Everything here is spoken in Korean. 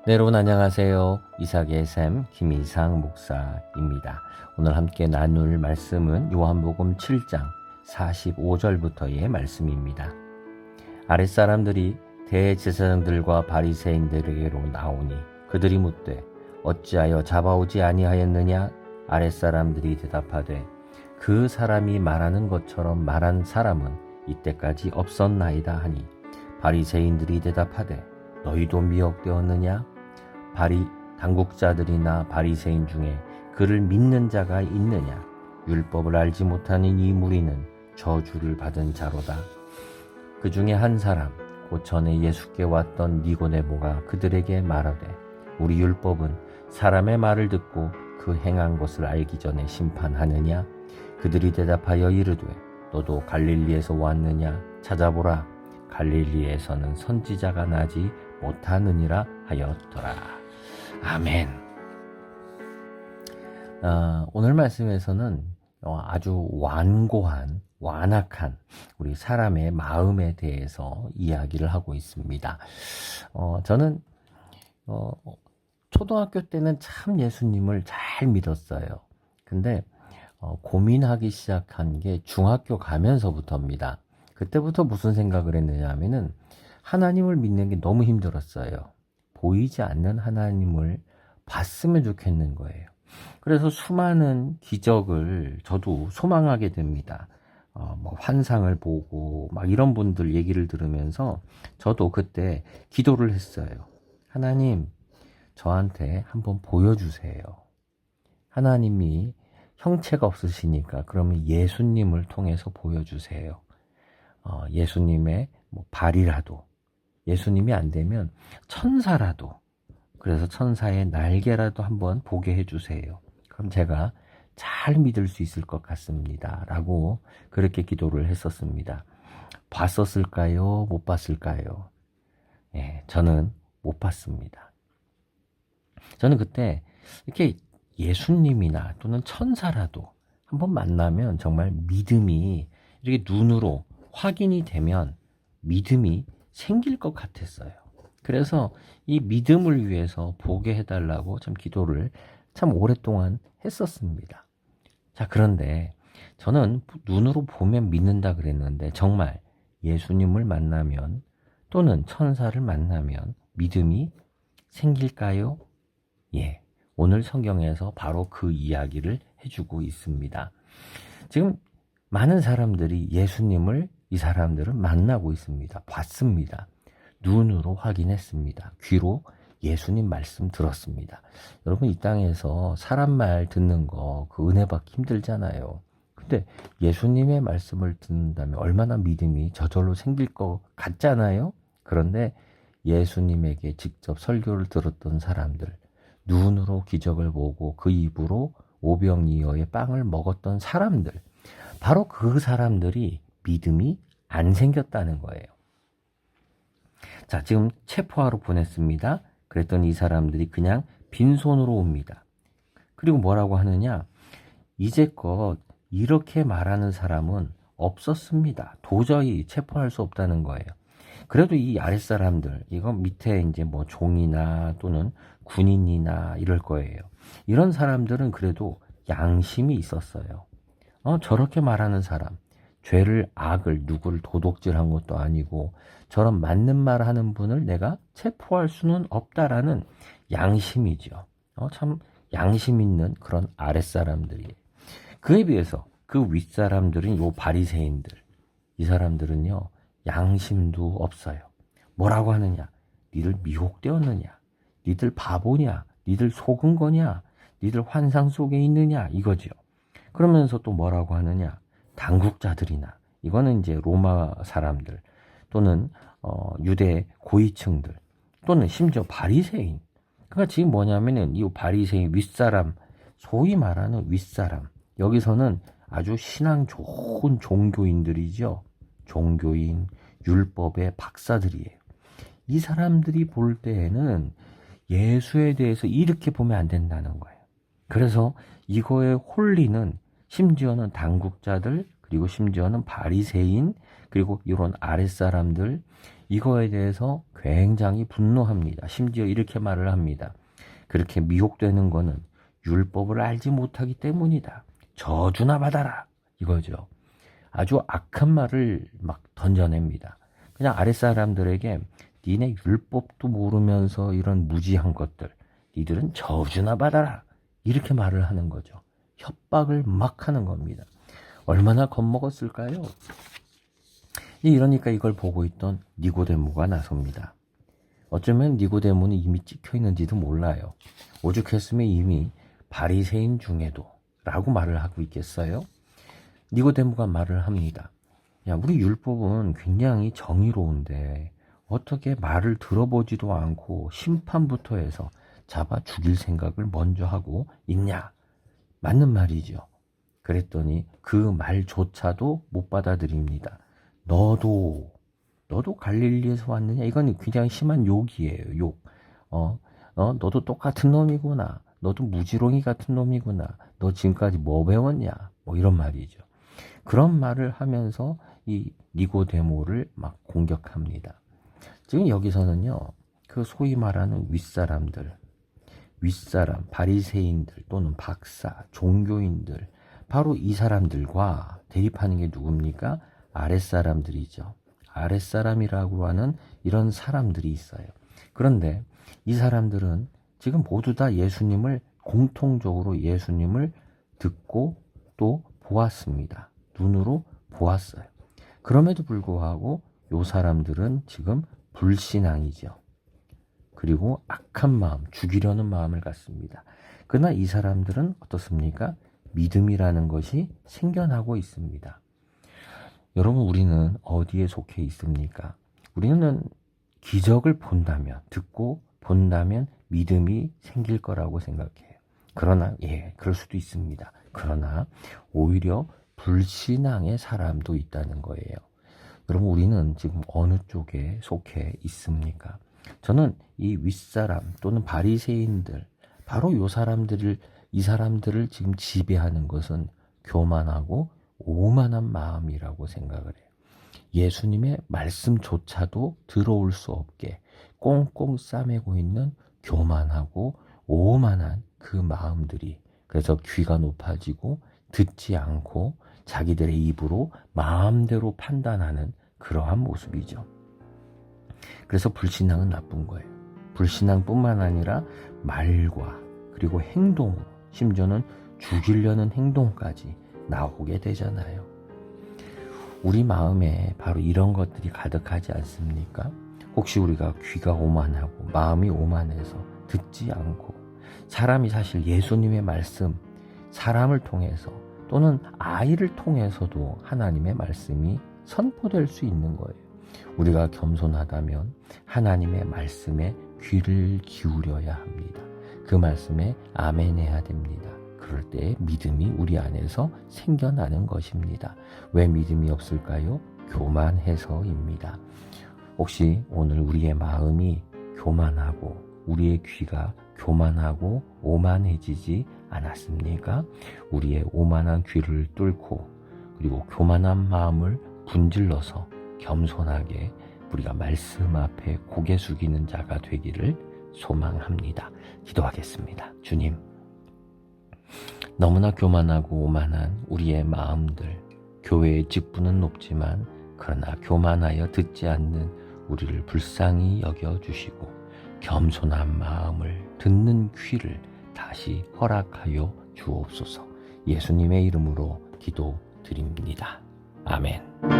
네, 여러분 안녕하세요. 이삭의 샘 김이상 목사입니다. 오늘 함께 나눌 말씀은 요한복음 7장 45절부터의 말씀입니다. 아랫사람들이 대제사장들과 바리새인들에게로 나오니 그들이 묻되 어찌하여 잡아오지 아니하였느냐? 아랫사람들이 대답하되 그 사람이 말하는 것처럼 말한 사람은 이때까지 없었나이다 하니 바리새인들이 대답하되 너희도 미혹되었느냐? 당국자들이나 바리새인 중에 그를 믿는 자가 있느냐? 율법을 알지 못하는 이 무리는 저주를 받은 자로다. 그 중에 한 사람 곧 전에 예수께 왔던 니고데모가 그들에게 말하되 우리 율법은 사람의 말을 듣고 그 행한 것을 알기 전에 심판하느냐? 그들이 대답하여 이르되 너도 갈릴리에서 왔느냐? 찾아보라. 갈릴리에서는 선지자가 나지 못하느니라 하였더라. 아멘. 오늘 말씀에서는 아주 완악한 우리 사람의 마음에 대해서 이야기를 하고 있습니다. 저는 초등학교 때는 참 예수님을 잘 믿었어요. 근데 고민하기 시작한 게 중학교 가면서부터입니다. 그때부터 무슨 생각을 했느냐 하면은 하나님을 믿는 게 너무 힘들었어요. 보이지 않는 하나님을 봤으면 좋겠는 거예요. 그래서 수많은 기적을 저도 소망하게 됩니다. 환상을 보고 막 이런 분들 얘기를 들으면서 저도 그때 기도를 했어요. 하나님, 저한테 한번 보여주세요. 하나님이 형체가 없으시니까 그러면 예수님을 통해서 보여주세요. 예수님의 발이라도, 예수님이 안 되면 천사라도, 그래서 천사의 날개라도 한번 보게 해주세요. 그럼 제가 잘 믿을 수 있을 것 같습니다. 라고 그렇게 기도를 했었습니다. 봤었을까요? 못 봤을까요? 저는 못 봤습니다. 저는 그때 이렇게 예수님이나 또는 천사라도 한번 만나면 정말 믿음이 이렇게 눈으로 확인이 되면 믿음이 생길 것 같았어요. 그래서 이 믿음을 위해서 보게 해달라고 참 기도를 참 오랫동안 했었습니다. 자, 그런데 저는 눈으로 보면 믿는다 그랬는데 정말 예수님을 만나면 또는 천사를 만나면 믿음이 생길까요? 예, 오늘 성경에서 바로 그 이야기를 해주고 있습니다. 지금 많은 사람들이 예수님을 이 사람들은 만나고 있습니다. 봤습니다. 눈으로 확인했습니다. 귀로 예수님 말씀 들었습니다. 여러분, 이 땅에서 사람 말 듣는 거 그 은혜 받기 힘들잖아요. 근데 예수님의 말씀을 듣는다면 얼마나 믿음이 저절로 생길 것 같잖아요. 그런데 예수님에게 직접 설교를 들었던 사람들, 눈으로 기적을 보고 그 입으로 오병이어의 빵을 먹었던 사람들, 바로 그 사람들이 믿음이 안 생겼다는 거예요. 자, 지금 체포하러 보냈습니다. 그랬더니 이 사람들이 그냥 빈손으로 옵니다. 그리고 뭐라고 하느냐? 이제껏 이렇게 말하는 사람은 없었습니다. 도저히 체포할 수 없다는 거예요. 그래도 이 아랫사람들, 이건 밑에 이제 종이나 또는 군인이나 이럴 거예요. 이런 사람들은 그래도 양심이 있었어요. 저렇게 말하는 사람, 악을 누구를 도둑질한 것도 아니고 저런 맞는 말 하는 분을 내가 체포할 수는 없다라는 양심이죠. 참 양심 있는 그런 아랫사람들이에요. 그에 비해서 그 윗사람들은 요 바리새인들, 이 사람들은요 양심도 없어요. 뭐라고 하느냐? 니들 미혹되었느냐? 니들 바보냐? 니들 속은 거냐? 니들 환상 속에 있느냐? 이거죠. 그러면서 또 뭐라고 하느냐? 당국자들이나, 이거는 이제 로마 사람들 또는 유대 고위층들 또는 심지어 바리새인. 그러니까 지금 뭐냐면은 이 바리새인 윗사람, 소위 말하는 윗사람, 여기서는 아주 신앙 좋은 종교인들이죠. 종교인, 율법의 박사들이에요. 이 사람들이 볼 때에는 예수에 대해서 이렇게 보면 안 된다는 거예요. 그래서 이거에 홀리는 심지어는 당국자들, 그리고 심지어는 바리새인, 그리고 이런 아랫사람들, 이거에 대해서 굉장히 분노합니다. 심지어 이렇게 말을 합니다. 그렇게 미혹되는 거는 율법을 알지 못하기 때문이다. 저주나 받아라. 이거죠. 아주 악한 말을 막 던져냅니다. 그냥 아랫사람들에게 니네 율법도 모르면서 이런 무지한 것들, 니들은 저주나 받아라. 이렇게 말을 하는 거죠. 협박을 막 하는 겁니다. 얼마나 겁먹었을까요? 이러니까 이걸 보고 있던 니고데모가 나섭니다. 어쩌면 니고데모는 이미 찍혀 있는지도 몰라요. 오죽했으면 이미 바리새인 중에도 라고 말을 하고 있겠어요? 니고데모가 말을 합니다. 야, 우리 율법은 굉장히 정의로운데 어떻게 말을 들어보지도 않고 심판부터 해서 잡아 죽일 생각을 먼저 하고 있냐? 맞는 말이죠. 그랬더니 그 말조차도 못 받아들입니다. 너도 갈릴리에서 왔느냐? 이건 굉장히 심한 욕이에요. 욕. 너도 똑같은 놈이구나. 너도 무지렁이 같은 놈이구나. 너 지금까지 뭐 배웠냐? 뭐 이런 말이죠. 그런 말을 하면서 이 니고데모를 막 공격합니다. 지금 여기서는요, 그 소위 말하는 윗사람, 바리새인들 또는 박사, 종교인들, 바로 이 사람들과 대립하는 게 누굽니까? 아랫사람들이죠. 아랫사람이라고 하는 이런 사람들이 있어요. 그런데 이 사람들은 지금 모두 다 공통적으로 예수님을 듣고 또 보았습니다. 눈으로 보았어요. 그럼에도 불구하고 이 사람들은 지금 불신앙이죠. 그리고 악한 마음, 죽이려는 마음을 갖습니다. 그러나 이 사람들은 어떻습니까? 믿음이라는 것이 생겨나고 있습니다. 여러분, 우리는 어디에 속해 있습니까? 우리는 기적을 듣고 본다면 믿음이 생길 거라고 생각해요. 그러나, 그럴 수도 있습니다. 그러나 오히려 불신앙의 사람도 있다는 거예요. 여러분, 우리는 지금 어느 쪽에 속해 있습니까? 저는 이 윗사람 또는 바리새인들, 바로 이 사람들을 지금 지배하는 것은 교만하고 오만한 마음이라고 생각을 해요. 예수님의 말씀조차도 들어올 수 없게 꽁꽁 싸매고 있는 교만하고 오만한 그 마음들이, 그래서 귀가 높아지고 듣지 않고 자기들의 입으로 마음대로 판단하는 그러한 모습이죠. 그래서 불신앙은 나쁜 거예요. 불신앙뿐만 아니라 말과 그리고 행동, 심지어는 죽이려는 행동까지 나오게 되잖아요. 우리 마음에 바로 이런 것들이 가득하지 않습니까? 혹시 우리가 귀가 오만하고 마음이 오만해서 듣지 않고, 사람이 사실 예수님의 말씀, 사람을 통해서 또는 아이를 통해서도 하나님의 말씀이 선포될 수 있는 거예요. 우리가 겸손하다면 하나님의 말씀에 귀를 기울여야 합니다. 그 말씀에 아멘해야 됩니다. 그럴 때 믿음이 우리 안에서 생겨나는 것입니다. 왜 믿음이 없을까요? 교만해서입니다. 혹시 오늘 우리의 마음이 교만하고 우리의 귀가 교만하고 오만해지지 않았습니까? 우리의 오만한 귀를 뚫고 그리고 교만한 마음을 분질러서 겸손하게 우리가 말씀 앞에 고개 숙이는 자가 되기를 소망합니다. 기도하겠습니다. 주님, 너무나 교만하고 오만한 우리의 마음들, 교회의 직분은 높지만 그러나 교만하여 듣지 않는 우리를 불쌍히 여겨주시고 겸손한 마음을 듣는 귀를 다시 허락하여 주옵소서. 예수님의 이름으로 기도드립니다. 아멘.